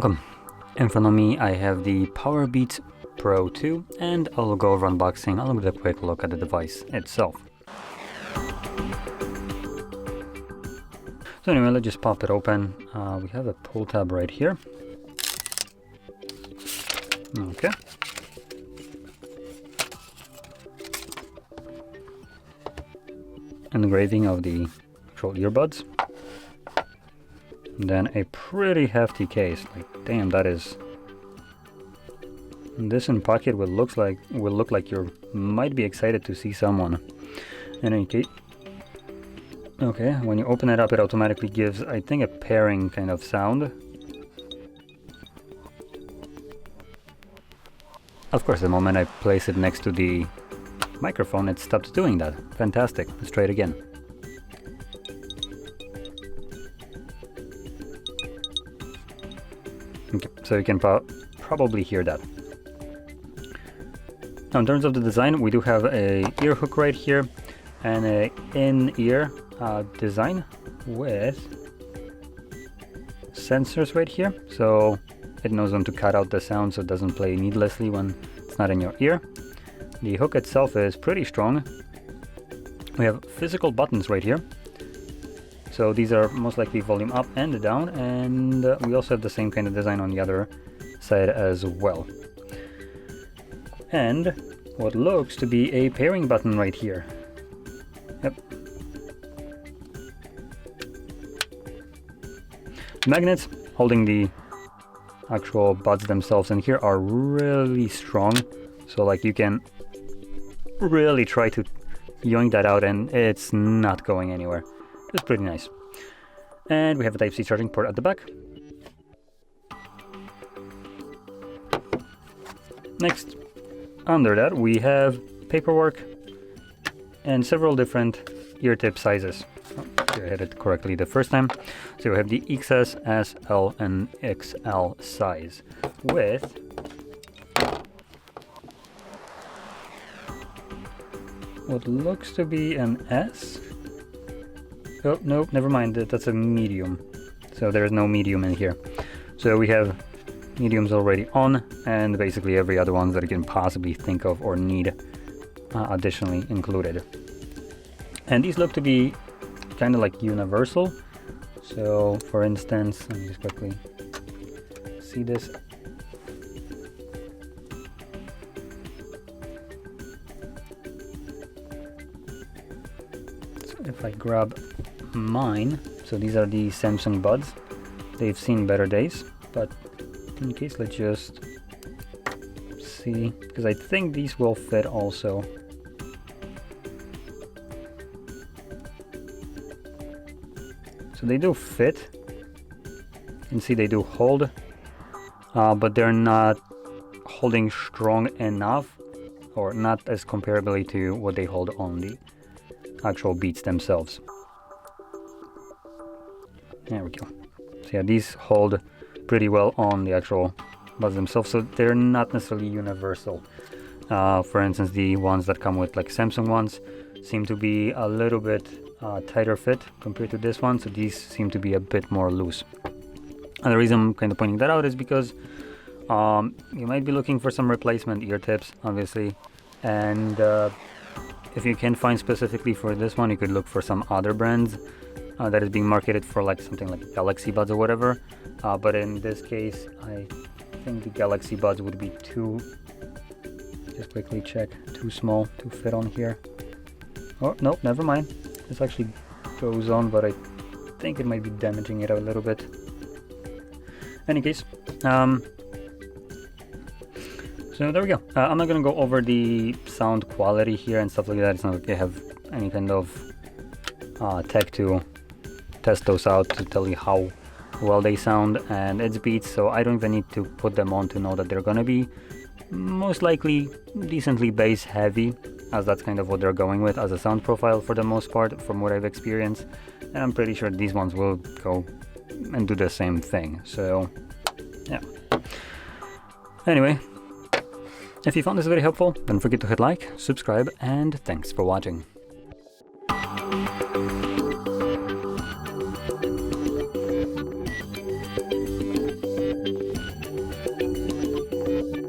Welcome. In front of me I have the Powerbeats Pro 2 and I'll go over unboxing along with a quick look at the device itself. So anyway, let's just pop it open. We have a pull tab right here. Okay. Engraving of the actual earbuds. And then a pretty hefty case. Like, damn, that is. This in pocket will look like you might be excited to see someone. In any case, okay, when you open it up, it automatically gives, I think, a pairing kind of sound. Of course, the moment I place it next to the microphone, it stopped doing that. Fantastic. Let's try it again. Okay, so you can probably hear that. Now, in terms of the design, we do have a ear hook right here and a in-ear design with sensors right here, so it knows when to cut out the sound so it doesn't play needlessly when it's not in your ear. The hook itself is pretty strong. We have physical buttons right here, so these are most likely volume up and down, and we also have the same kind of design on the other side as well. And what looks to be a pairing button right here. Yep. Magnets holding the actual buds themselves in here are really strong, so like you can really try to yoink that out and it's not going anywhere. It's pretty nice. And we have a Type-C charging port at the back. Next, under that we have paperwork and several different ear tip sizes. I hit it correctly the first time. So we have the XS, S, L, and XL size with what looks to be an S. Oh, no, never mind, that's a medium. So there's no medium in here. So we have mediums already on, and basically every other one that you can possibly think of or need additionally included. And these look to be kind of like universal. So for instance, let me just quickly see this. So if I grab mine, so these are the Samsung buds. They've seen better days, but in case, let's just see, because I think these will fit also. So they do fit. You can see they do hold, but they're not holding strong enough, or not as comparably to what they hold on the actual Beats themselves. There we go. So yeah, these hold pretty well on the actual buds themselves, so they're not necessarily universal. For instance, the ones that come with like Samsung ones seem to be a little bit tighter fit compared to this one, so these seem to be a bit more loose. And the reason I'm kind of pointing that out is because you might be looking for some replacement ear tips, obviously, and if you can't find specifically for this one, you could look for some other brands that is being marketed for like something like Galaxy Buds or whatever, but in this case I think the Galaxy Buds would be too, just quickly check, too small to fit on here. Oh no, never mind, this actually goes on, but I think it might be damaging it a little bit. Any case, so there we go. I'm not gonna go over the sound quality here and stuff like that. It's not like I have any kind of tech to test those out to tell you how well they sound, and it's Beats, so I don't even need to put them on to know that they're gonna be most likely decently bass heavy, as that's kind of what they're going with as a sound profile for the most part from what I've experienced, and I'm pretty sure these ones will go and do the same thing. So yeah, anyway, if you found this very helpful, don't forget to hit like, subscribe, and thanks for watching.